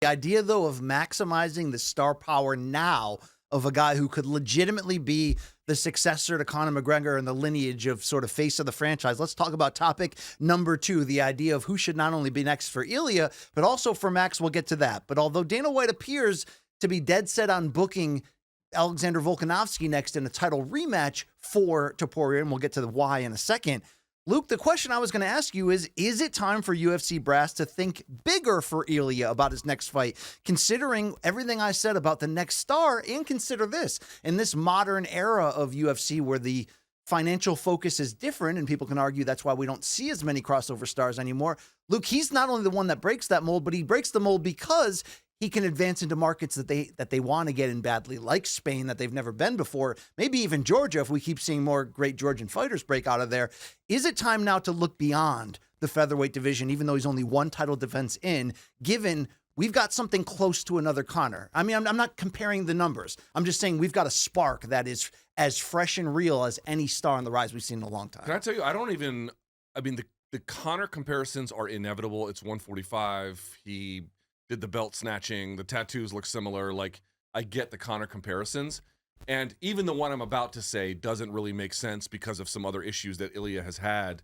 The idea, though, of maximizing the star power now of a guy who could legitimately be the successor to Conor McGregor and the lineage of sort of face of the franchise. Let's talk about topic number 2, the idea of who should not only be next for Ilia, but also for Max. We'll get to that. But although Dana White appears to be dead set on booking Alexander Volkanovski next in a title rematch for Topuria, and we'll get to the why in a second, Luke, the question I was going to ask you is it time for UFC brass to think bigger for Ilia about his next fight, considering everything I said about the next star, and consider this, in this modern era of UFC where the financial focus is different, and people can argue that's why we don't see as many crossover stars anymore. Luke, he's not only the one that breaks that mold, but he breaks the mold because he can advance into markets that they want to get in badly, like Spain, that they've never been before, maybe even Georgia, if we keep seeing more great Georgian fighters break out of there. Is it time now to look beyond the featherweight division, even though he's only one title defense in, given we've got something close to another Conor? I mean, I'm not comparing the numbers. I'm just saying we've got a spark that is as fresh and real as any star on the rise we've seen in a long time. Can I tell you, the Conor comparisons are inevitable. It's 145. He did the belt snatching. The tattoos look similar. Like, I get the Conor comparisons. And even the one I'm about to say doesn't really make sense because of some other issues that Ilia has had.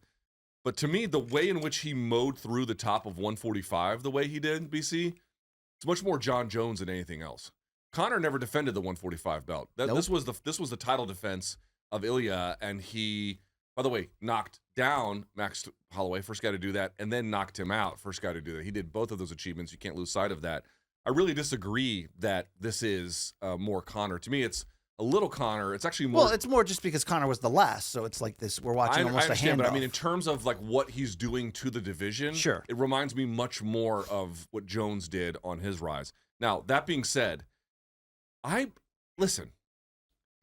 But to me, the way in which he mowed through the top of 145, the way he did, BC, it's much more John Jones than anything else. Conor never defended the 145 belt. Nope. This was the title defense of Ilia, and he, by the way, knocked down Max Holloway, first guy to do that, and then knocked him out, first guy to do that. He did both of those achievements. You can't lose sight of that. I really disagree that this is more Conor. To me, it's a little Conor. It's actually more. Well, it's more just because Conor was the last, so it's like this. We're watching almost a handoff. But I mean, in terms of like what he's doing to the division, sure, it reminds me much more of what Jones did on his rise. Now, that being said, listen.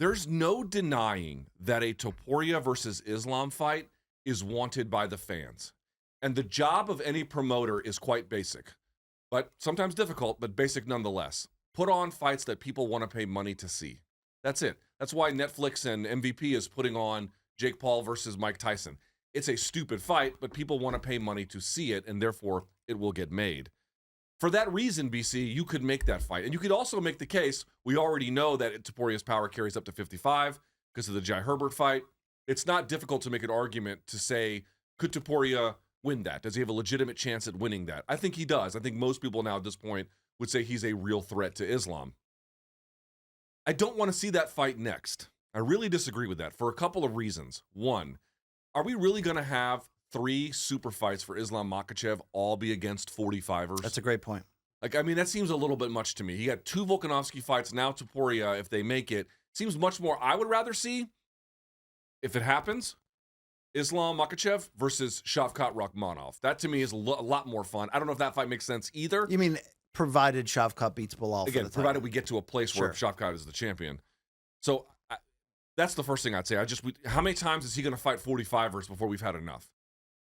There's no denying that a Topuria versus Islam fight is wanted by the fans. And the job of any promoter is quite basic, but sometimes difficult, but basic nonetheless. Put on fights that people want to pay money to see. That's it. That's why Netflix and MVP is putting on Jake Paul versus Mike Tyson. It's a stupid fight, but people want to pay money to see it, and therefore it will get made. For that reason, BC, you could make that fight. And you could also make the case, we already know that Topuria's power carries up to 55 because of the Jai Herbert fight. It's not difficult to make an argument to say, could Topuria win that? Does he have a legitimate chance at winning that? I think he does. I think most people now at this point would say he's a real threat to Islam. I don't want to see that fight next. I really disagree with that for a couple of reasons. One, are we really going to have 3 super fights for Islam Makhachev all be against 45ers? That's a great point. Like, I mean, that seems a little bit much to me. He got 2 Volkanovski fights, now Topuria, if they make it. Seems much more. I would rather see, if it happens, Islam Makhachev versus Shavkat Rakhmonov. That, to me, is a lot more fun. I don't know if that fight makes sense either. You mean provided Shavkat beats Bilal? Again, provided we get to a place where Shavkat is the champion. So that's the first thing I'd say. How many times is he going to fight 45ers before we've had enough?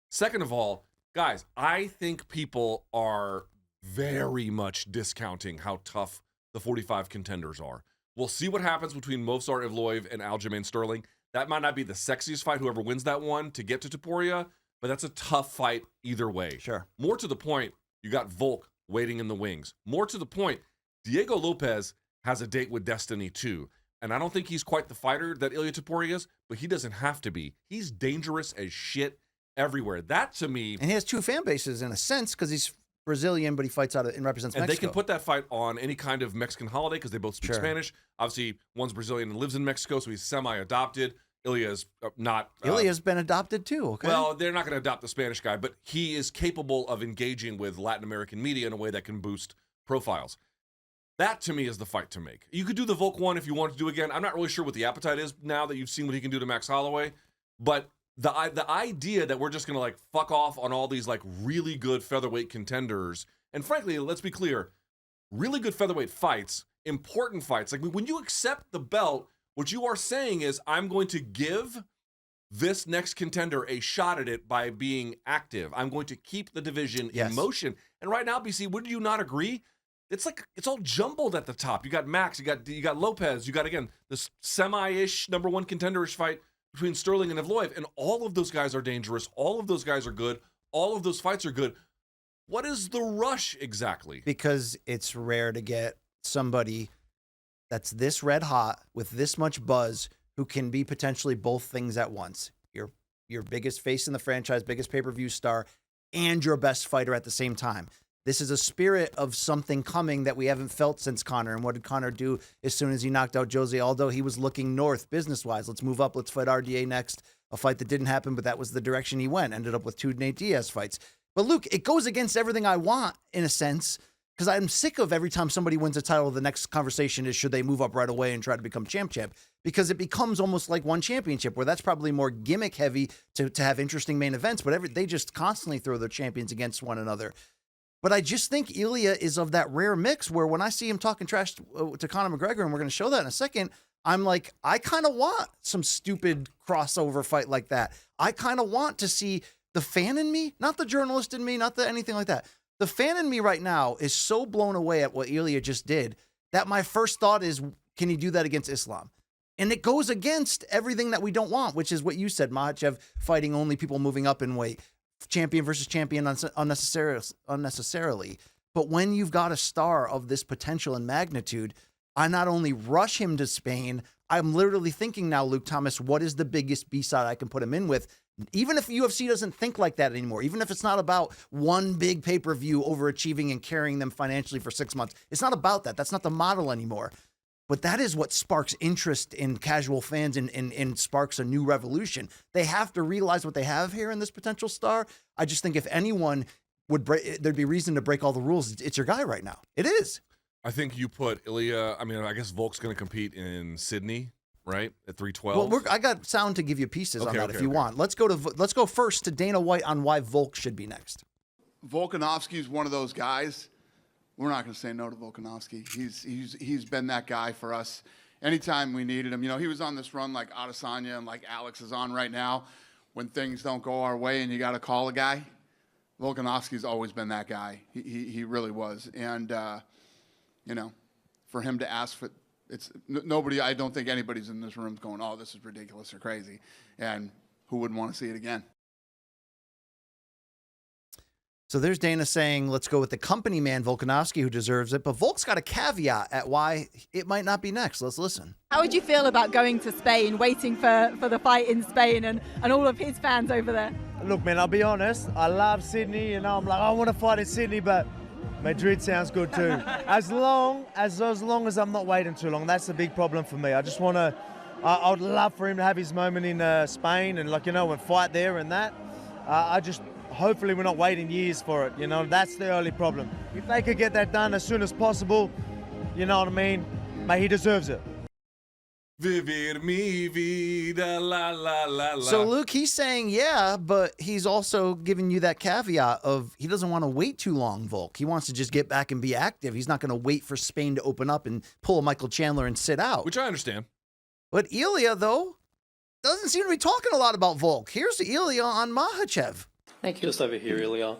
Second of all, guys, I think people are very much discounting how tough the 45 contenders are. We'll see what happens between Movsar Evloev and Aljamain Sterling. That might not be the sexiest fight, whoever wins that one, to get to Topuria, but that's a tough fight either way. Sure. More to the point, you got Volk waiting in the wings. More to the point, Diego Lopez has a date with Destiny too. And I don't think he's quite the fighter that Ilia Topuria is, but he doesn't have to be. He's dangerous as shit everywhere. That, to me... And he has 2 fan bases in a sense because he's Brazilian, but he fights out and represents Mexico. And they can put that fight on any kind of Mexican holiday because they both speak Spanish. Obviously, one's Brazilian and lives in Mexico, so he's semi-adopted. Ilia's not... Ilia's been adopted too, okay? Well, they're not going to adopt the Spanish guy, but he is capable of engaging with Latin American media in a way that can boost profiles. That, to me, is the fight to make. You could do the Volk one if you want to do again. I'm not really sure what the appetite is now that you've seen what he can do to Max Holloway, but the idea that we're just going to like fuck off on all these like really good featherweight contenders, and frankly, let's be clear, really good featherweight fights, important fights. Like when you accept the belt, what you are saying is, I'm going to give this next contender a shot at it by being active. I'm going to keep the division in motion. And right now, BC, would you not agree? It's all jumbled at the top. You got Max, you got Lopez, you got, again, this semi-ish number 1 contenderish fight between Sterling and Evloev, and all of those guys are dangerous. All of those guys are good. All of those fights are good. What is the rush exactly? Because it's rare to get somebody that's this red hot with this much buzz who can be potentially both things at once. Your biggest face in the franchise, biggest pay-per-view star, and your best fighter at the same time. This is a spirit of something coming that we haven't felt since Conor. And what did Conor do as soon as he knocked out Jose Aldo? He was looking north business-wise. Let's move up. Let's fight RDA next. A fight that didn't happen, but that was the direction he went. Ended up with 2 Nate Diaz fights. But Luke, it goes against everything I want in a sense, because I'm sick of every time somebody wins a title, the next conversation is should they move up right away and try to become champ, because it becomes almost like one championship where that's probably more gimmick heavy to have interesting main events, but they just constantly throw their champions against one another. But I just think Ilia is of that rare mix where when I see him talking trash to Conor McGregor, and we're going to show that in a second, I'm like, I kind of want some stupid crossover fight like that. I kind of want to see the fan in me, not the journalist in me, not the anything like that. The fan in me right now is so blown away at what Ilia just did that my first thought is, can he do that against Islam? And it goes against everything that we don't want, which is what you said, Makhachev fighting only people moving up in weight, champion versus champion unnecessarily. But when you've got a star of this potential and magnitude, I not only rush him to Spain, I'm literally thinking now, Luke Thomas, what is the biggest B-side I can put him in with? Even if UFC doesn't think like that anymore, even if it's not about one big pay-per-view overachieving and carrying them financially for 6 months, it's not about that. That's not the model anymore. But that is what sparks interest in casual fans and sparks a new revolution. They have to realize what they have here in this potential star. I just think if anyone would break, there'd be reason to break all the rules. It's your guy right now. It is. I think you put Ilia, I guess Volk's going to compete in Sydney, right? At 312. Well, I got sound to give you pieces on that if you want. Let's go first to Dana White on why Volk should be next. Volkanovski is one of those guys. We're not going to say no to Volkanovski. He's been that guy for us anytime we needed him. You know, he was on this run like Adesanya and like Alex is on right now. When things don't go our way and you got to call a guy, Volkanovski's always been that guy. He really was. And you know, for him to ask for it's nobody. I don't think anybody's in this room going, "Oh, this is ridiculous or crazy," and who wouldn't want to see it again? So there's Dana saying, let's go with the company man, Volkanovski, who deserves it. But Volk's got a caveat at why it might not be next. Let's listen. How would you feel about going to Spain, waiting for the fight in Spain and all of his fans over there? Look, man, I'll be honest. I love Sydney. You know, I'm like, I want to fight in Sydney, but Madrid sounds good too. As long as I'm not waiting too long, that's the big problem for me. I just want to, I'd love for him to have his moment in Spain and, like, you know, and fight there and that. Hopefully we're not waiting years for it, you know, that's the only problem. If they could get that done as soon as possible, you know what I mean, mate, he deserves it. Vivir mi vida, la la la la. So Luke, he's saying, yeah, but he's also giving you that caveat of he doesn't want to wait too long, Volk. He wants to just get back and be active. He's not going to wait for Spain to open up and pull a Michael Chandler and sit out. Which I understand. But Ilia, though, doesn't seem to be talking a lot about Volk. Here's Ilia on Makhachev. Thank you. Just over here, Ilia.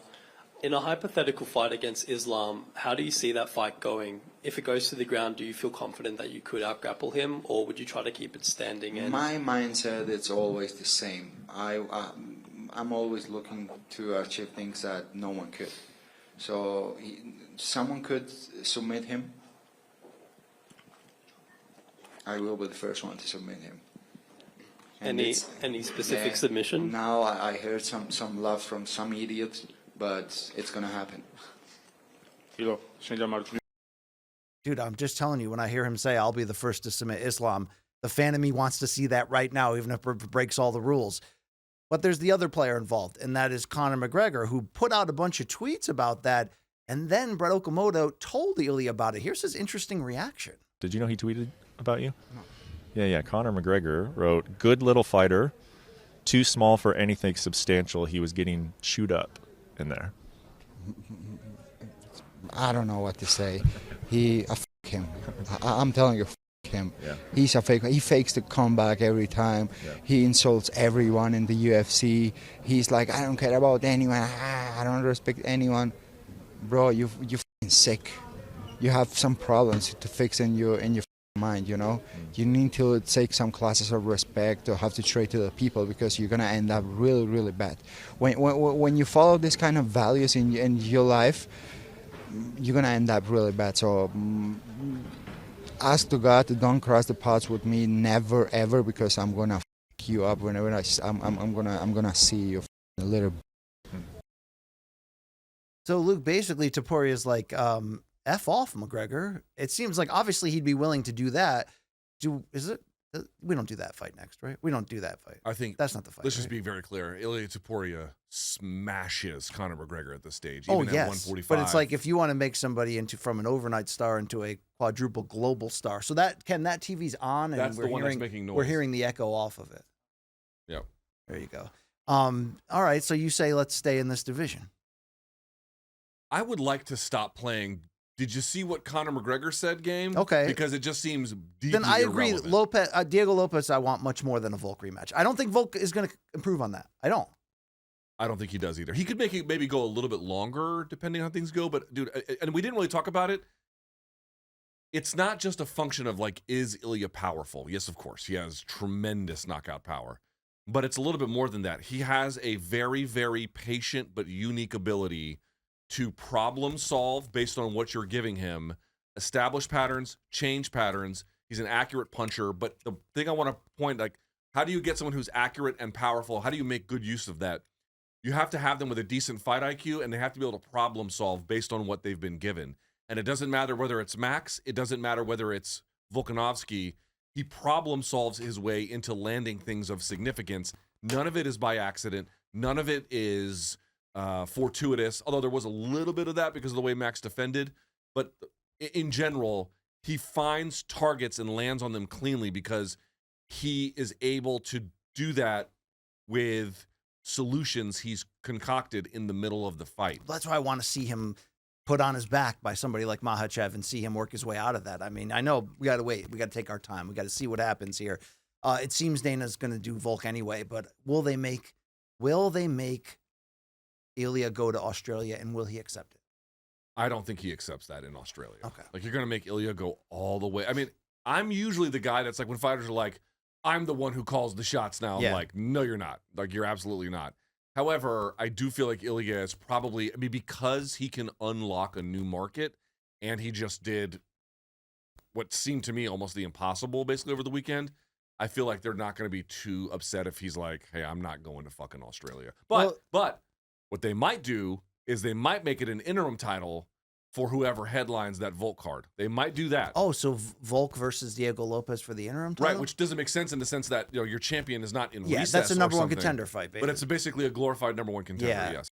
In a hypothetical fight against Islam, how do you see that fight going? If it goes to the ground, do you feel confident that you could out-grapple him, or would you try to keep it standing? And my mindset is always the same. I'm always looking to achieve things that no one could. So someone could submit him. I will be the first one to submit him. And any specific submission? Now I heard some love from some idiots, but it's gonna happen. Dude, I'm just telling you, when I hear him say, I'll be the first to submit Islam, the fan of me wants to see that right now, even if it breaks all the rules. But there's the other player involved, and that is Conor McGregor, who put out a bunch of tweets about that, and then Brett Okamoto told Ilia about it. Here's his interesting reaction. Did you know he tweeted about you? No. Yeah. Conor McGregor wrote, "Good little fighter, too small for anything substantial." He was getting chewed up in there. I don't know what to say. F him. I'm telling you, f him. Yeah. He's a fake. He fakes the comeback every time. Yeah. He insults everyone in the UFC. He's like, I don't care about anyone. I don't respect anyone. Bro, you f***ing sick. You have some problems to fix in your mind, you know. You need to take some classes of respect or have to trade to the people, because you're gonna end up really, really bad. When you follow this kind of values in your life, you're gonna end up really bad. So ask to God to don't cross the paths with me, never ever, because I'm gonna f you up whenever I'm gonna see you a little. So Luke, basically Topuria is like, F off McGregor. It seems like obviously he'd be willing to do that. We don't do that fight next, right? We don't do that fight. I think that's not the fight. Let's right? just be very clear. Ilia Topuria smashes Conor McGregor at this stage. Oh, even yes. at 145. But it's like if you want to make somebody from an overnight star into a quadruple global star. So that TV's on, and that's the one that's making noise. We're hearing the echo off of it. Yep. There you go. All right. So you say let's stay in this division. I would like to stop playing. Did you see what Conor McGregor said, game? Okay. Because it just seems deeply Then I agree. irrelevant. Diego Lopez, I want much more than a Volk rematch. I don't think Volk is going to improve on that. I don't think he does either. He could make it maybe go a little bit longer depending on how things go. But dude, and we didn't really talk about it. It's not just a function of like, is Ilia powerful? Yes, of course. He has tremendous knockout power. But it's a little bit more than that. He has a very, very patient but unique ability to problem solve based on what you're giving him, establish patterns, change patterns. He's an accurate puncher. But the thing I want to point, like, how do you get someone who's accurate and powerful? How do you make good use of that? You have to have them with a decent fight IQ, and they have to be able to problem solve based on what they've been given. And it doesn't matter whether it's Max, it doesn't matter whether it's Volkanovski. He problem solves his way into landing things of significance. None of it is by accident. None of it is fortuitous, although there was a little bit of that because of the way Max defended. But in general, he finds targets and lands on them cleanly because he is able to do that with solutions he's concocted in the middle of the fight. That's why I want to see him put on his back by somebody like Makhachev and see him work his way out of that. I mean, I know we got to wait. We got to take our time. We got to see what happens here. It seems Dana's going to do Volk anyway, but will they make Ilia go to Australia, and will he accept it? I don't think he accepts that in Australia. Okay. Like, you're going to make Ilia go all the way. I mean, I'm usually the guy that's like, when fighters are like, I'm the one who calls the shots now. Yeah. I'm like, no, you're not. Like, you're absolutely not. However, I do feel like Ilia is probably, I mean, because he can unlock a new market, and he just did what seemed to me almost the impossible basically over the weekend. I feel like they're not going to be too upset if he's like, hey, I'm not going to fucking Australia. But what they might do is they might make it an interim title for whoever headlines that Volk card. They might do that. Oh, so Volk versus Diego Lopez for the interim title? Right, which doesn't make sense in the sense that, you know, your champion is not in recess. Yeah, that's a number or one something, contender fight, but it's basically a glorified number one contender, yes.